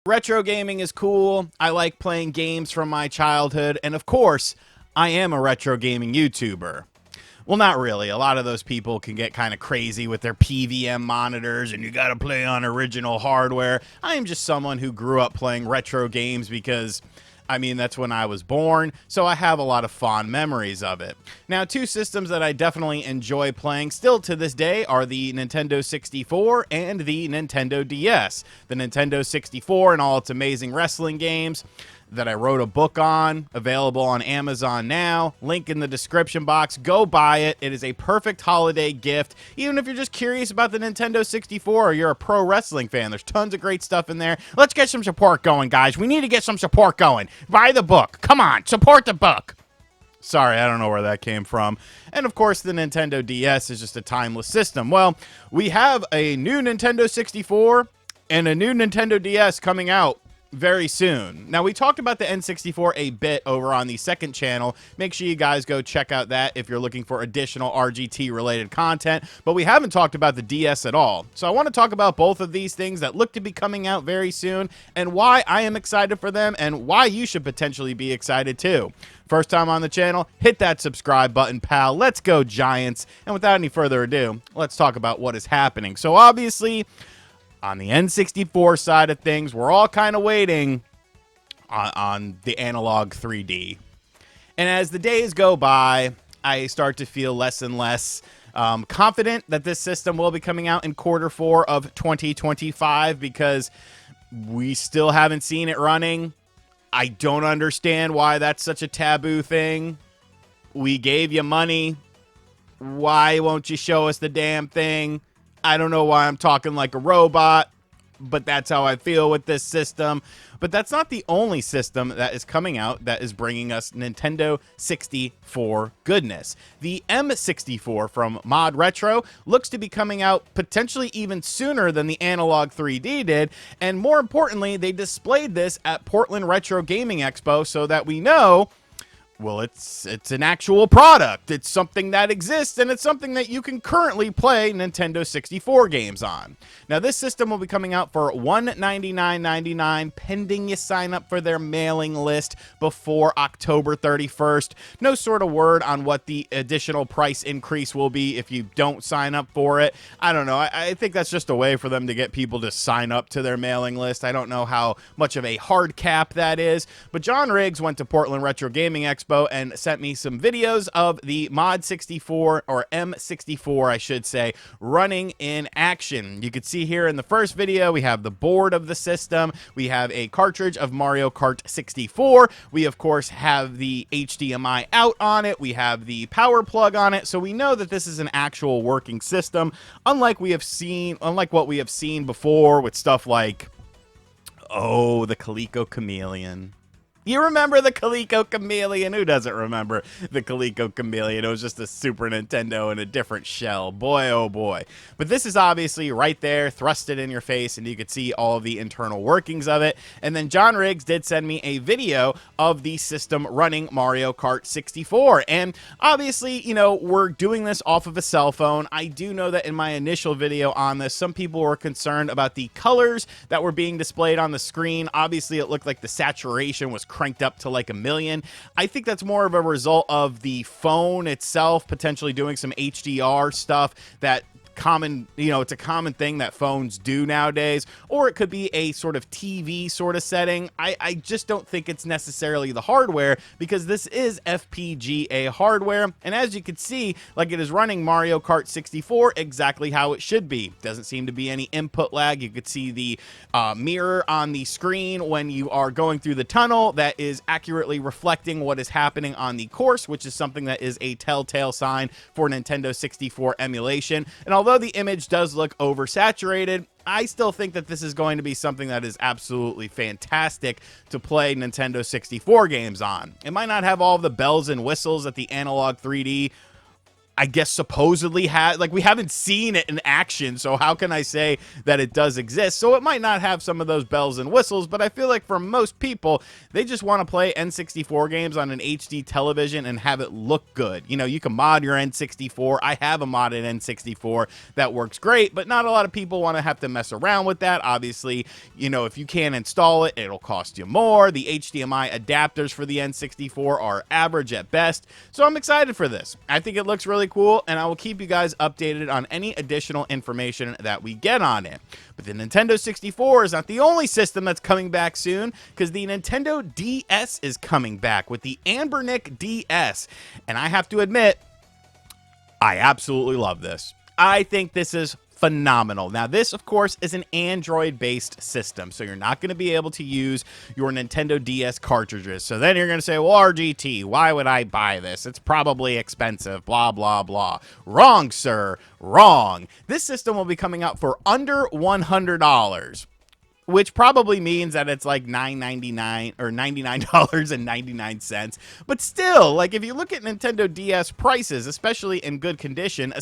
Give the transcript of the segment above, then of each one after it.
Retro gaming is cool. I like playing games from my childhood, and of course, I am a retro gaming YouTuber. Well, not really. A lot of those people can get kind of crazy with their PVM monitors and you gotta play on original hardware. I am just someone who grew up playing retro games because, that's when I was born, so I have a lot of fond memories of it. Now, two systems that I definitely enjoy playing still to this day are the Nintendo 64 and the Nintendo DS. The Nintendo 64 and all its amazing wrestling games that I wrote a book on, available on Amazon now. Link in the description box. Go buy it. It is a perfect holiday gift. Even if you're just curious about the Nintendo 64 or you're a pro wrestling fan, there's tons of great stuff in there. Let's get some support going, guys. We need to get some support going. Buy the book. Come on, support the book. Sorry, I don't know where that came from. And of course, the Nintendo DS is just a timeless system. Well, we have a new Nintendo 64 and a new Nintendo DS coming out very soon. Now, we talked about the N64 a bit over on the second channel. Make sure you guys go check out that if you're looking for additional RGT related content, but we haven't talked about the DS at all. So I want to talk about both of these things that look to be coming out very soon and why I am excited for them and why you should potentially be excited too. First time on the channel, hit that subscribe button, pal. Let's go Giants. And without any further ado, let's talk about what is happening. So obviously, on the N64 side of things, we're all kind of waiting on the analog 3D. And as the days go by, I start to feel less and less confident that this system will be coming out in Q4 of 2025 because we still haven't seen it running. I don't understand why that's such a taboo thing. We gave you money. Why won't you show us the damn thing? I don't know why I'm talking like a robot, but that's how I feel with this system. But that's not the only system that is coming out that is bringing us Nintendo 64 goodness. The M64 from Mod Retro looks to be coming out potentially even sooner than the Analog 3D did. And more importantly, they displayed this at Portland Retro Gaming Expo so that we know, well, it's an actual product. It's something that exists, and it's something that you can currently play Nintendo 64 games on. Now, this system will be coming out for $199.99, pending you sign up for their mailing list before October 31st. No sort of word on what the additional price increase will be if you don't sign up for it. I don't know. I think that's just a way for them to get people to sign up to their mailing list. I don't know how much of a hard cap that is, but John Riggs went to Portland Retro Gaming Expo and sent me some videos of the Mod 64, or M64 I should say, running in action. You can see here in the first video we have the board of the system, we have a cartridge of Mario Kart 64, we of course have the HDMI out on it, we have the power plug on it, so we know that this is an actual working system, unlike what we have seen before with stuff like, oh, the Coleco Chameleon. You remember the Coleco Chameleon? Who doesn't remember the Coleco Chameleon? It was just a Super Nintendo in a different shell. Boy, oh boy. But this is obviously right there, thrusted in your face, and you could see all of the internal workings of it. And then John Riggs did send me a video of the system running Mario Kart 64. And obviously, we're doing this off of a cell phone. I do know that in my initial video on this, some people were concerned about the colors that were being displayed on the screen. Obviously, it looked like the saturation was cranked up to like 1,000,000. I think that's more of a result of the phone itself potentially doing some HDR stuff that it's a common thing that phones do nowadays, or it could be a sort of TV sort of setting. I just don't think it's necessarily the hardware, because this is FPGA hardware, and as you can see, like, it is running Mario Kart 64 exactly how it should be. Doesn't seem to be any input lag. You could see the mirror on the screen when you are going through the tunnel that is accurately reflecting what is happening on the course, which is something that is a telltale sign for Nintendo 64 emulation. And although the image does look oversaturated, I still think that this is going to be something that is absolutely fantastic to play Nintendo 64 games on. It might not have all the bells and whistles that the Analog 3D I guess supposedly we haven't seen it in action, so how can I say that it does exist? So it might not have some of those bells and whistles, but I feel like for most people, they just want to play N64 games on an HD television and have it look good. You know, you can mod your N64. I have a modded N64 that works great, but not a lot of people want to have to mess around with that. Obviously, you know, if you can't install it, it'll cost you more. The HDMI adapters for the N64 are average at best, so I'm excited for this. I think it looks really cool, and I will keep you guys updated on any additional information that we get on it. But the Nintendo 64 is not the only system that's coming back soon, because the Nintendo DS is coming back with the Anbernic DS, and I have to admit, I absolutely love this. I think this is phenomenal. Now, this, of course, is an Android-based system, so you're not going to be able to use your Nintendo DS cartridges. So then you're going to say, well, RGT, why would I buy this? It's probably expensive, blah, blah, blah. Wrong, sir. Wrong. This system will be coming out for under $100. Which probably means that it's like $9.99 or $99.99. But still, like, if you look at Nintendo DS prices, especially in good condition,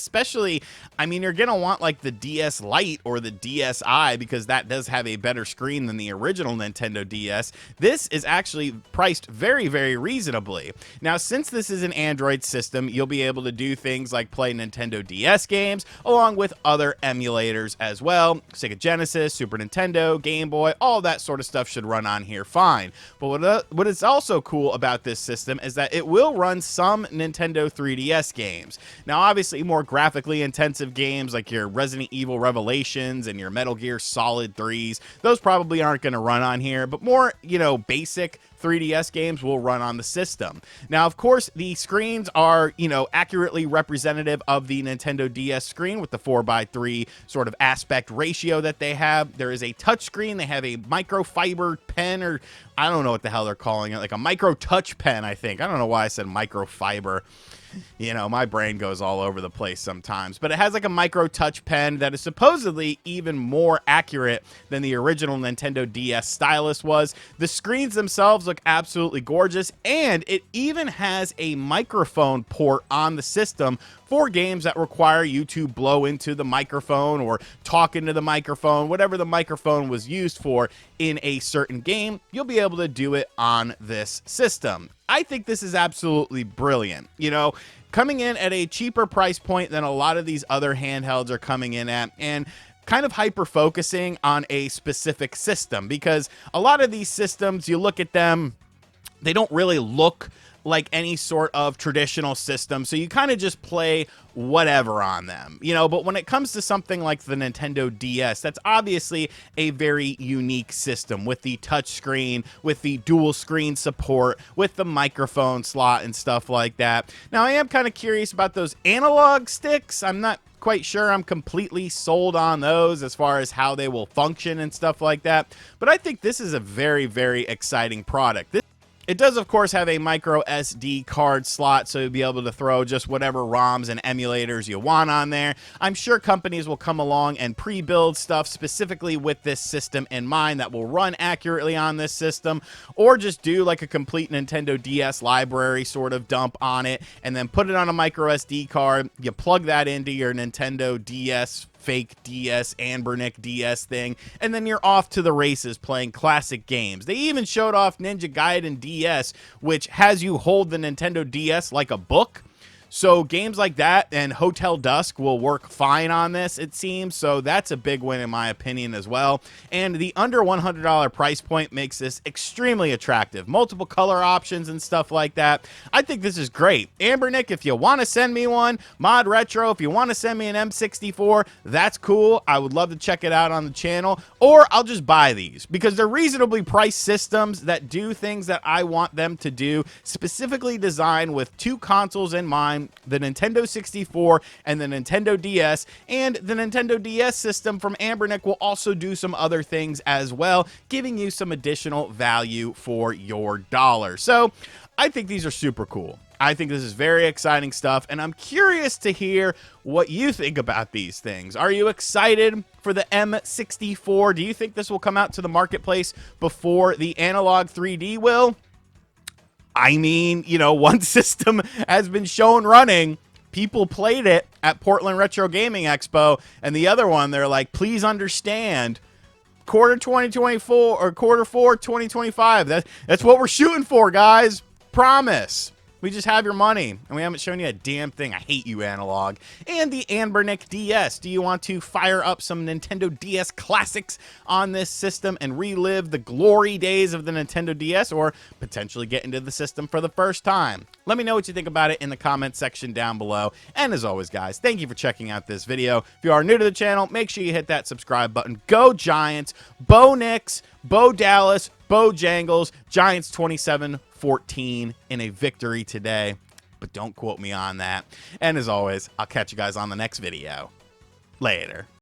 I mean, you're going to want like the DS Lite or the DSi, because that does have a better screen than the original Nintendo DS. This is actually priced very, very reasonably. Now, since this is an Android system, you'll be able to do things like play Nintendo DS games, along with other emulators as well. Sega Genesis, Super Nintendo, Game Boy, all that sort of stuff should run on here fine. But what is also cool about this system is that it will run some Nintendo 3DS games. Now, obviously, more graphically intensive games like your Resident Evil Revelations and your Metal Gear Solid 3s, those probably aren't going to run on here, but more, you know, basic 3DS games will run on the system. Now, of course, the screens are, you know, accurately representative of the Nintendo DS screen with the 4:3 sort of aspect ratio that they have. There is a touch screen. They have a microfiber pen, or I don't know what the hell they're calling it, like a micro touch pen, I think. I don't know why I said microfiber. You know, my brain goes all over the place sometimes. But it has like a micro touch pen that is supposedly even more accurate than the original Nintendo DS stylus was. The screens themselves look absolutely gorgeous, and it even has a microphone port on the system for games that require you to blow into the microphone or talk into the microphone. Whatever the microphone was used for in a certain game, you'll be able to do it on this system. I think this is absolutely brilliant. You know, coming in at a cheaper price point than a lot of these other handhelds are coming in at, and kind of hyper focusing on a specific system, because a lot of these systems, you look at them, they don't really look like any sort of traditional system, so you kind of just play whatever on them, you know. But when it comes to something like the Nintendo DS, that's obviously a very unique system with the touch screen, with the dual screen support, with the microphone slot and stuff like that. Now, I am kind of curious about those analog sticks. I'm not quite sure I'm completely sold on those as far as how they will function and stuff like that, but I think this is a very, very exciting product. It does, of course, have a micro SD card slot, so you'll be able to throw just whatever ROMs and emulators you want on there. I'm sure companies will come along and pre-build stuff specifically with this system in mind that will run accurately on this system, or just do like a complete Nintendo DS library sort of dump on it, and then put it on a micro SD card. You plug that into your Nintendo DS fake DS, Anbernic DS thing, and then you're off to the races playing classic games. They even showed off Ninja Gaiden DS, which has you hold the Nintendo DS like a book. So games like that and Hotel Dusk will work fine on this, it seems. So that's a big win in my opinion as well. And the under $100 price point makes this extremely attractive. Multiple color options and stuff like that. I think this is great. Anbernic, if you want to send me one, Mod Retro, if you want to send me an M64, that's cool. I would love to check it out on the channel. Or I'll just buy these, because they're reasonably priced systems that do things that I want them to do, specifically designed with two consoles in mind, the Nintendo 64 and the Nintendo DS. And the Nintendo DS system from Anbernic will also do some other things as well, giving you some additional value for your dollar. So I think these are super cool. I think this is very exciting stuff, and I'm curious to hear what you think about these things. Are you excited for the M64? Do you think this will come out to the marketplace before the Analog 3D will? I mean, you know, one system has been shown running. people played it at Portland Retro Gaming Expo, and the other one, they're like, please understand, quarter 2024 or quarter 4 2025. That's what we're shooting for, guys. Promise. We just have your money, and we haven't shown you a damn thing. I hate you, Analog. And the Anbernic DS. Do you want to fire up some Nintendo DS classics on this system and relive the glory days of the Nintendo DS, or potentially get into the system for the first time? Let me know what you think about it in the comment section down below. And as always, guys, thank you for checking out this video. If you are new to the channel, make sure you hit that subscribe button. Go Giants, Bo Nix, Bo Dallas, Bojangles, Giants 27-14 in a victory today. But don't quote me on that. And as always, I'll catch you guys on the next video. Later.